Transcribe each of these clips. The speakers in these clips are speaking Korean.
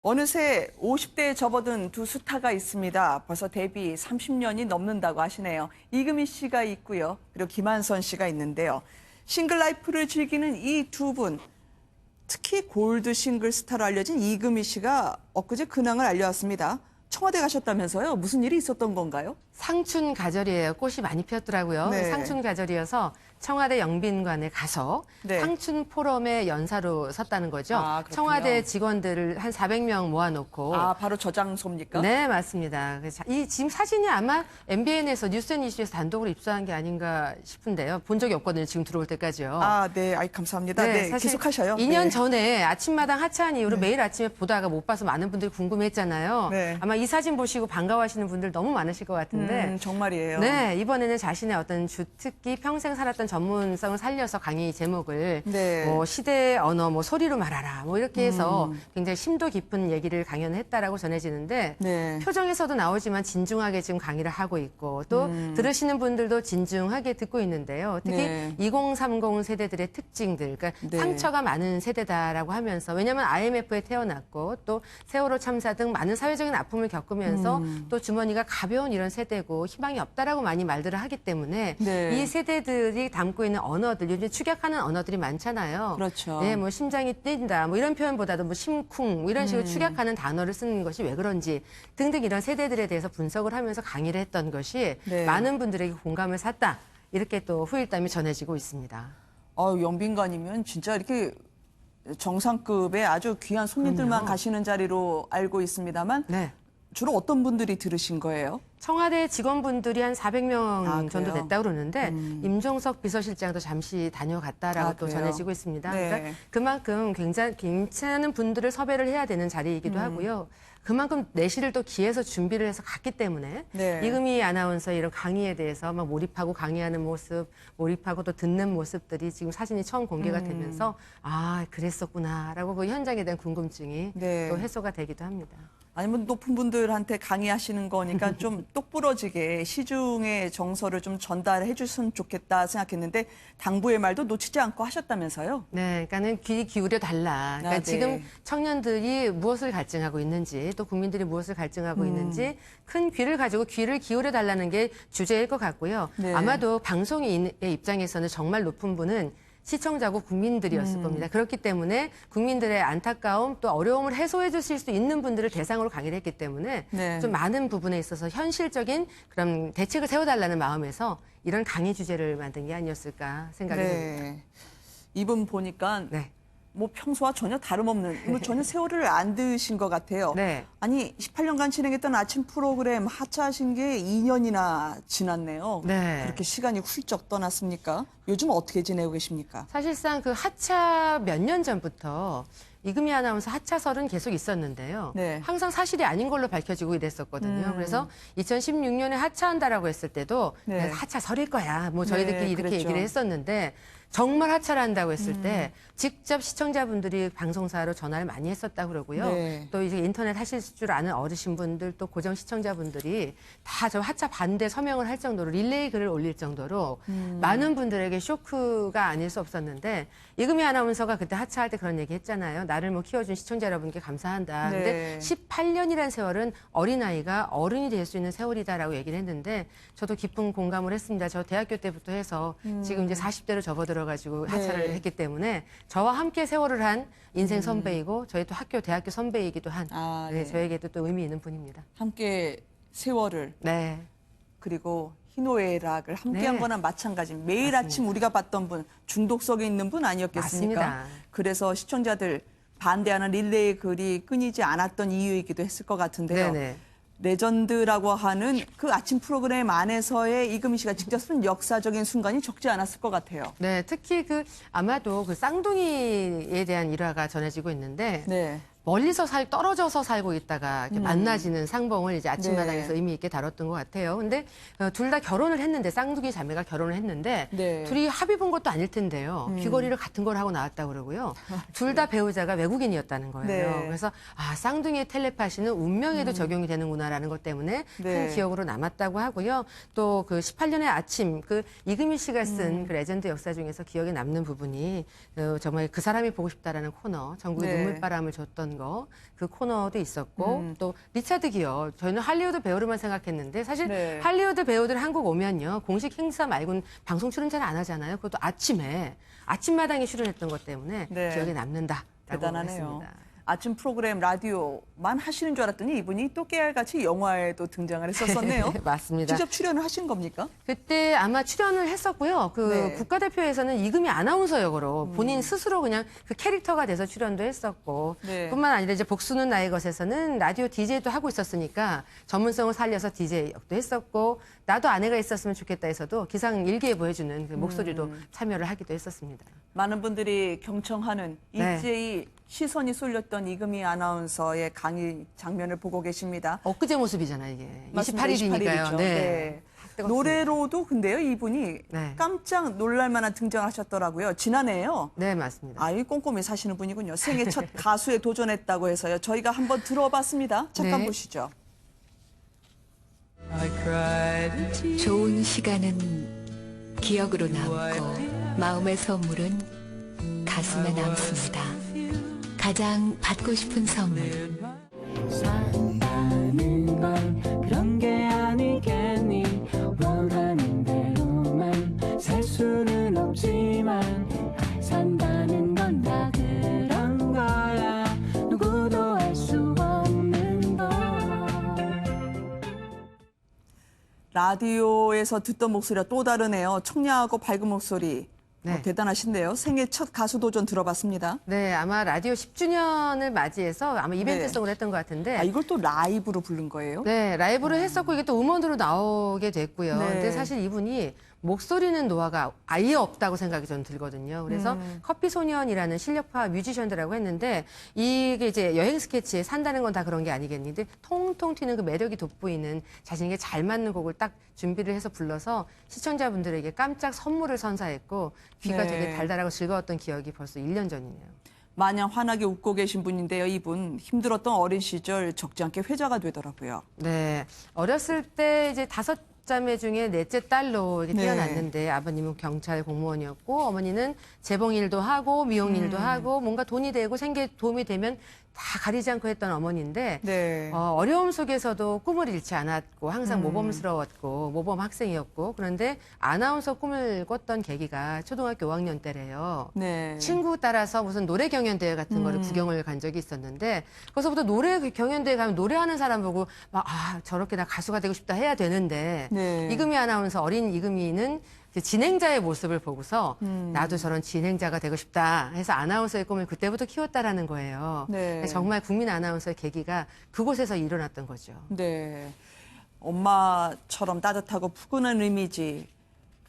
어느새 50대에 접어든 두 스타가 있습니다. 벌써 데뷔 30년이 넘는다고 하시네요. 이금희 씨가 있고요. 그리고 김한선 씨가 있는데요. 싱글 라이프를 즐기는 이 두 분, 특히 골드 싱글 스타로 알려진 이금희 씨가 엊그제 근황을 알려왔습니다. 청와대 가셨다면서요? 무슨 일이 있었던 건가요? 상춘 가절이에요. 꽃이 많이 피었더라고요. 네. 상춘 가절이어서 청와대 영빈관에 가서 네. 상춘 포럼의 연사로 섰다는 거죠. 아, 그렇군요. 청와대 직원들을 한 400명 모아놓고. 아, 바로 저 장소입니까? 네, 맞습니다. 그래서 이 지금 사진이 아마 MBN에서 뉴스앤이슈에서 단독으로 입수한 게 아닌가 싶은데요. 본 적이 없거든요. 지금 들어올 때까지요. 아, 네. 아이, 감사합니다. 네, 사실 계속하셔요. 2년 네. 전에 아침마당 하차한 이후로 매일 아침에 보다가 못 봐서 많은 분들이 궁금했잖아요. 네. 아마 이 사진 보시고 반가워하시는 분들 너무 많으실 것 같은데. 정말이에요. 네, 이번에는 자신의 어떤 주특기 평생 살았던 전문성을 살려서 강의 제목을 네. 뭐 시대의 언어, 뭐 소리로 말하라, 뭐 이렇게 해서 굉장히 심도 깊은 얘기를 강연했다라고 전해지는데 네. 표정에서도 나오지만 진중하게 지금 강의를 하고 있고 또 들으시는 분들도 진중하게 듣고 있는데요. 특히 네. 2030 세대들의 특징들, 그러니까 네. 상처가 많은 세대다라고 하면서 왜냐하면 IMF에 태어났고 또 세월호 참사 등 많은 사회적인 아픔을 겪으면서 또 주머니가 가벼운 이런 세대고 희망이 없다라고 많이 말들을 하기 때문에 네. 이 세대들이 담고 있는 언어들, 요즘 축약하는 언어들이 많잖아요. 그렇죠. 네, 뭐 심장이 뛴다, 뭐 이런 표현보다도 뭐 심쿵, 뭐 이런 식으로 축약하는 단어를 쓰는 것이 왜 그런지 등등 이런 세대들에 대해서 분석을 하면서 강의를 했던 것이 네. 많은 분들에게 공감을 샀다. 이렇게 또 후일담이 전해지고 있습니다. 영빈관이면 진짜 이렇게 정상급의 아주 귀한 손님들만 그럼요. 가시는 자리로 알고 있습니다만 네. 주로 어떤 분들이 들으신 거예요? 청와대 직원분들이 한 400명 아, 정도 그래요? 됐다고 그러는데 임종석 비서실장도 잠시 다녀갔다라고 아, 또 그래요? 전해지고 있습니다. 네. 그러니까 그만큼 굉장히 괜찮은 분들을 섭외를 해야 되는 자리이기도 하고요. 그만큼 내실을 또 기해서 준비를 해서 갔기 때문에 네. 이금희 아나운서의 이런 강의에 대해서 막 몰입하고 강의하는 모습, 몰입하고 또 듣는 모습들이 지금 사진이 처음 공개가 되면서 아, 그랬었구나라고 그 현장에 대한 궁금증이 네. 또 해소가 되기도 합니다. 아니면 높은 분들한테 강의하시는 거니까 좀 똑부러지게 시중의 정서를 좀 전달해 주셨으면 좋겠다 생각했는데 당부의 말도 놓치지 않고 하셨다면서요? 네, 그러니까는 귀 기울여 달라. 그러니까 아, 네. 지금 청년들이 무엇을 갈증하고 있는지, 또 국민들이 무엇을 갈증하고 있는지 큰 귀를 가지고 귀를 기울여 달라는 게 주제일 것 같고요. 네. 아마도 방송의 입장에서는 정말 높은 분은 시청자고 국민들이었을 겁니다. 그렇기 때문에 국민들의 안타까움 또 어려움을 해소해 주실 수 있는 분들을 대상으로 강의를 했기 때문에 네. 좀 많은 부분에 있어서 현실적인 그런 대책을 세워달라는 마음에서 이런 강의 주제를 만든 게 아니었을까 생각이 듭니다. 네. 이분 보니까 네. 뭐 평소와 전혀 다름없는 뭐 전혀 세월을 안 드신 것 같아요. 네. 아니 18년간 진행했던 아침 프로그램 하차하신 게 2년이나 지났네요. 네. 그렇게 시간이 훌쩍 떠났습니까? 요즘 어떻게 지내고 계십니까? 사실상 그 하차 몇 년 전부터 이금희 아나운서 하차설은 계속 있었는데요. 네. 항상 사실이 아닌 걸로 밝혀지고 이랬었거든요. 그래서 2016년에 하차한다라고 했을 때도 네. 그냥 하차설일 거야. 뭐 저희들끼리 네, 이렇게 그랬죠. 얘기를 했었는데 정말 하차를 한다고 했을 때 직접 시청자분들이 방송사로 전화를 많이 했었다고 그러고요. 네. 또 이제 인터넷 하실 줄 아는 어르신분들 또 고정 시청자분들이 다 저 하차 반대 서명을 할 정도로 릴레이 글을 올릴 정도로 많은 분들에게 쇼크가 아닐 수 없었는데 이금희 아나운서가 그때 하차할 때 그런 얘기 했잖아요. 나를 뭐 키워준 시청자 여러분께 감사한다. 근데 네. 18년이라는 세월은 어린아이가 어른이 될 수 있는 세월이다라고 얘기를 했는데 저도 깊은 공감을 했습니다. 저 대학교 때부터 해서 지금 이제 40대로 접어들어가지고 하차를 네. 했기 때문에 저와 함께 세월을 한 인생 선배이고 저희 또 대학교 선배이기도 한 아, 네, 네. 저에게도 또 의미 있는 분입니다. 함께 세월을 네. 그리고 희노애락을 함께한 네. 거나 마찬가지. 매일 맞습니다. 아침 우리가 봤던 분, 중독성에 있는 분 아니었겠습니까? 맞습니다. 그래서 시청자들 반대하는 릴레이 글이 끊이지 않았던 이유이기도 했을 것 같은데요. 네네. 레전드라고 하는 그 아침 프로그램 안에서의 이금희 씨가 직접 쓴 역사적인 순간이 적지 않았을 것 같아요. 네, 특히 아마도 쌍둥이에 대한 일화가 전해지고 있는데 네. 멀리서 떨어져서 살고 있다가 이렇게 만나지는 상봉을 이제 아침마당에서 네. 의미 있게 다뤘던 것 같아요. 근데 둘 다 결혼을 했는데 쌍둥이 자매가 결혼을 했는데 네. 둘이 합의 본 것도 아닐 텐데요. 귀걸이를 같은 걸 하고 나왔다고 그러고요. 둘 다 배우자가 외국인이었다는 거예요. 네. 그래서 쌍둥이의 텔레파시는 운명에도 적용이 되는구나라는 것 때문에 네. 큰 기억으로 남았다고 하고요. 또 18년의 아침 이금희 씨가 쓴 그 레전드 역사 중에서 기억에 남는 부분이 정말 그 사람이 보고 싶다라는 코너 전국에 네. 눈물바람을 줬던 거, 그 코너도 있었고 또 리차드 기어. 저희는 할리우드 배우로만 생각했는데 사실 네. 할리우드 배우들 한국 오면요. 공식 행사 말고는 방송 출연 잘 안 하잖아요. 그것도 아침마당에 출연했던 것 때문에 네. 기억에 남는다라고 대단하네요. 했습니다. 아침 프로그램 라디오만 하시는 줄 알았더니 이분이 또 깨알같이 영화에도 등장을 했었었네요. 맞습니다. 직접 출연을 하신 겁니까? 그때 아마 출연을 했었고요. 그 네. 국가대표에서는 이금희 아나운서 역으로 본인 스스로 그냥 그 캐릭터가 돼서 출연도 했었고 네. 뿐만 아니라 이제 복수는 나의 것에서는 라디오 DJ도 하고 있었으니까 전문성을 살려서 DJ 역도 했었고 나도 아내가 있었으면 좋겠다 해서도 기상 일기예보 해주는 그 목소리도 참여를 하기도 했었습니다. 많은 분들이 경청하는 네. 일제히 시선이 쏠렸던 이금희 아나운서의 강의 장면을 보고 계십니다. 엊그제 모습이잖아요, 이게. 맞습니다. 28일이니까요. 28일이죠. 네. 뜨겁습니다. 노래로도 근데요, 이분이 네. 깜짝 놀랄 만한 등장을 하셨더라고요. 지난해요. 네, 맞습니다. 아이 꼼꼼히 사시는 분이군요. 생애 첫 가수에 도전했다고 해서요. 저희가 한번 들어봤습니다. 잠깐 네. 보시죠. 좋은 시간은 기억으로 남고 마음의 선물은 가슴에 남습니다. 가장 받고 싶은 선물. 산다는 건 그런 게 아니겠니 원하는 대로만 살 수는 없지만 산다는 건 다 그런 거야 누구도 알 수 없는 거 라디오에서 듣던 목소리와 또 다르네요. 청량하고 밝은 목소리. 네. 대단하신데요. 생애 첫 가수 도전 들어봤습니다. 네, 아마 라디오 10주년을 맞이해서 아마 이벤트성으로 네. 했던 것 같은데 이걸 또 라이브로 부른 거예요? 네, 라이브로 했었고 이게 또 음원으로 나오게 됐고요. 네. 근데 사실 이분이 목소리는 노화가 아예 없다고 생각이 저는 들거든요. 그래서 커피 소년이라는 실력파 뮤지션들하고 했는데 이게 이제 여행 스케치에 산다는 건 다 그런 게 아니겠는데 통통 튀는 그 매력이 돋보이는 자신에게 잘 맞는 곡을 딱 준비를 해서 불러서 시청자분들에게 깜짝 선물을 선사했고 귀가 네. 되게 달달하고 즐거웠던 기억이 벌써 1년 전이네요. 마냥 환하게 웃고 계신 분인데요. 이분 힘들었던 어린 시절 적지 않게 회자가 되더라고요. 네. 어렸을 때 이제 5자매 중에 넷째 딸로 이렇게 네. 태어났는데 아버님은 경찰 공무원이었고 어머니는 재봉 일도 하고 미용 일도 하고 뭔가 돈이 되고 생계에 도움이 되면 다 가리지 않고 했던 어머니인데 네. 어려움 속에서도 꿈을 잃지 않았고 항상 모범스러웠고 모범 학생이었고 그런데 아나운서 꿈을 꿨던 계기가 초등학교 5학년 때래요. 네. 친구 따라서 무슨 노래 경연대회 같은 거를 구경을 간 적이 있었는데 거기서부터 노래 경연대회 가면 노래하는 사람 보고 막 저렇게 나 가수가 되고 싶다 해야 되는데 네. 이금희 아나운서 어린 이금희는 그 진행자의 모습을 보고서 나도 저런 진행자가 되고 싶다 해서 아나운서의 꿈을 그때부터 키웠다라는 거예요. 네. 정말 국민 아나운서의 계기가 그곳에서 일어났던 거죠. 네. 엄마처럼 따뜻하고 푸근한 이미지.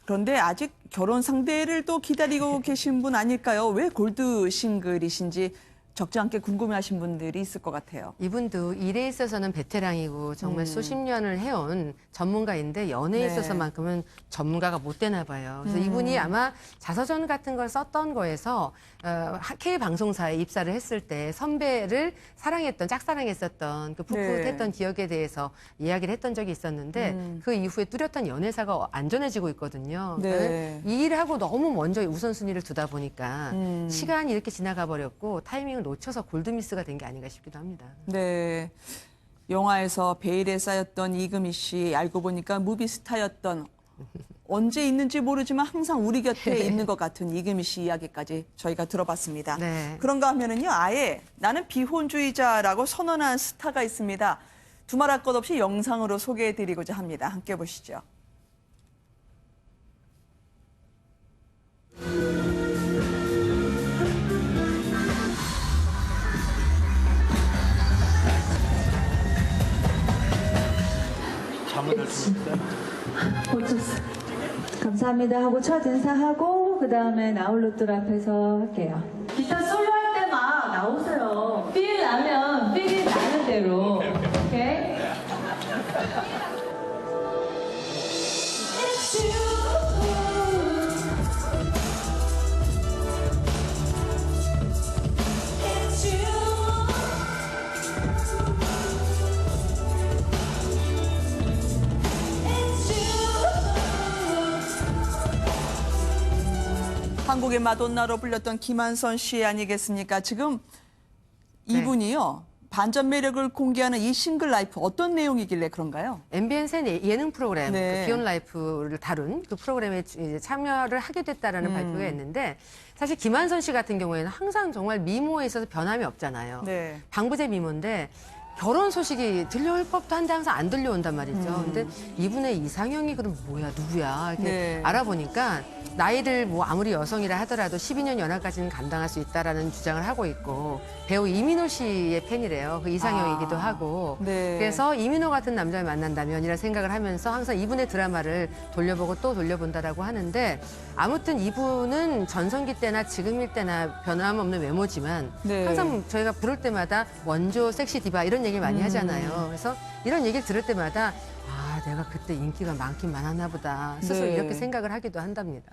그런데 아직 결혼 상대를 또 기다리고 계신 분 아닐까요? 왜 골드 싱글이신지 적지 않게 궁금해하신 분들이 있을 것 같아요. 이분도 일에 있어서는 베테랑이고 정말 수십 년을 해온 전문가인데 연애에 네. 있어서만큼은 전문가가 못 되나 봐요. 그래서 이분이 아마 자서전 같은 걸 썼던 거에서 K방송사에 입사를 했을 때 선배를 짝사랑했었던 그 풋풋했던 네. 기억에 대해서 이야기를 했던 적이 있었는데 그 이후에 뚜렷한 연애사가 안전해지고 있거든요. 네. 그러니까 이 일을 하고 너무 먼저 우선순위를 두다 보니까 시간이 이렇게 지나가 버렸고 타이밍을 놓쳐서 골드미스가 된 게 아닌가 싶기도 합니다. 네. 영화에서 베일에 쌓였던 이금희 씨 알고 보니까 무비스타였던 언제 있는지 모르지만 항상 우리 곁에 있는 것 같은 이금희 씨 이야기까지 저희가 들어봤습니다. 네. 그런가 하면은요, 아예 나는 비혼주의자라고 선언한 스타가 있습니다. 두말할 것 없이 영상으로 소개해드리고자 합니다. 함께 보시죠. 잠을 잘 고쳤어. 감사합니다 하고 첫 인사하고 그 다음에 나홀로들 앞에서 할게요. 기타 솔로 할 때 막 나오세요. 필 나면 필이 나는 대로. 오케이? 한국의 마돈나로 불렸던 김한선 씨 아니겠습니까? 지금 이분이요. 반전 매력을 공개하는 이 싱글 라이프 어떤 내용이길래 그런가요? MBN 새 예능 프로그램 네. 그 비욘 라이프를 다룬 그 프로그램에 이제 참여를 하게 됐다라는 발표가 있는데 사실 김한선 씨 같은 경우에는 항상 정말 미모에 있어서 변함이 없잖아요. 네. 방부제 미모인데 결혼 소식이 들려올 법도 한데 항상 안 들려온단 말이죠. 근데 이분의 이상형이 그럼 뭐야, 누구야? 이렇게 네. 알아보니까 나이를 뭐 아무리 여성이라 하더라도 12년 연하까지는 감당할 수 있다라는 주장을 하고 있고 배우 이민호 씨의 팬이래요. 그 이상형이기도 하고. 네. 그래서 이민호 같은 남자를 만난다면이라는 생각을 하면서 항상 이분의 드라마를 돌려보고 또 돌려본다라고 하는데 아무튼 이분은 전성기 때나 지금일 때나 변함없는 외모지만 네. 항상 저희가 부를 때마다 원조 섹시 디바 이런 얘기를 많이 하잖아요. 그래서 이런 얘기를 들을 때마다 아, 내가 그때 인기가 많긴 많았나 보다. 스스로 네. 이렇게 생각을 하기도 한답니다.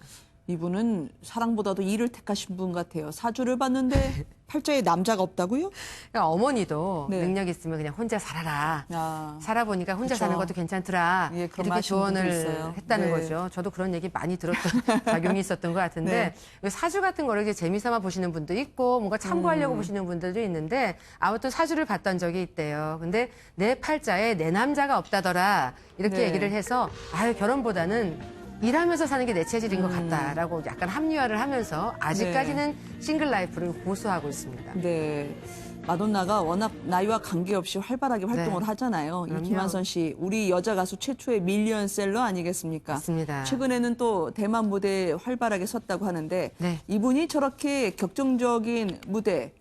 이분은 사랑보다도 일을 택하신 분 같아요. 사주를 봤는데 팔자에 남자가 없다고요? 그러니까 어머니도 네. 능력 있으면 그냥 혼자 살아라. 아, 살아보니까 혼자 그쵸. 사는 것도 괜찮더라. 예, 그런 이렇게 말씀 분도 조언을 있어요. 했다는 네. 거죠. 저도 그런 얘기 많이 들었던 작용이 있었던 것 같은데 사주 같은 거를 이제 재미삼아 보시는 분도 있고 뭔가 참고하려고 보시는 분들도 있는데 아무튼 사주를 봤던 적이 있대요. 근데 내 팔자에 내 남자가 없다더라. 이렇게 네. 얘기를 해서 아유 결혼보다는 일하면서 사는 게 내 체질인 것 같다라고 약간 합리화를 하면서 아직까지는 싱글 라이프를 고수하고 있습니다. 네. 마돈나가 워낙 나이와 관계없이 활발하게 활동을 네. 하잖아요. 이 그럼요. 김한선 씨, 우리 여자 가수 최초의 밀리언셀러 아니겠습니까? 맞습니다. 최근에는 또 대만 무대에 활발하게 섰다고 하는데 네. 이분이 저렇게 격정적인 무대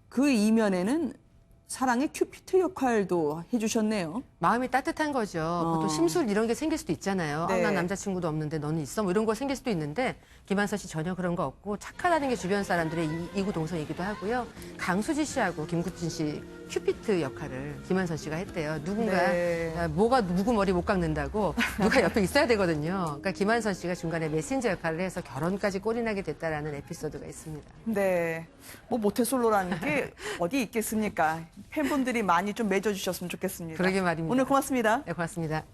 그 이면에는 사랑의 큐피트 역할도 해주셨네요. 마음이 따뜻한 거죠. 보통 심술 이런 게 생길 수도 있잖아요. 네. 난 남자친구도 없는데 너는 있어? 뭐 이런 거 생길 수도 있는데 김한선 씨 전혀 그런 거 없고 착하다는 게 주변 사람들의 이구동성이기도 하고요. 강수지 씨하고 김구진 씨 큐피트 역할을 김한선 씨가 했대요. 누군가 네. 뭐가 누구 머리 못 깎는다고 누가 옆에 있어야 되거든요. 그러니까 김한선 씨가 중간에 메신저 역할을 해서 결혼까지 꼴이나게 됐다라는 에피소드가 있습니다. 네. 뭐 모태솔로라는 게 어디 있겠습니까? 팬분들이 많이 좀 맺어주셨으면 좋겠습니다. 그러게 말입니다. 오늘 고맙습니다. 네, 고맙습니다.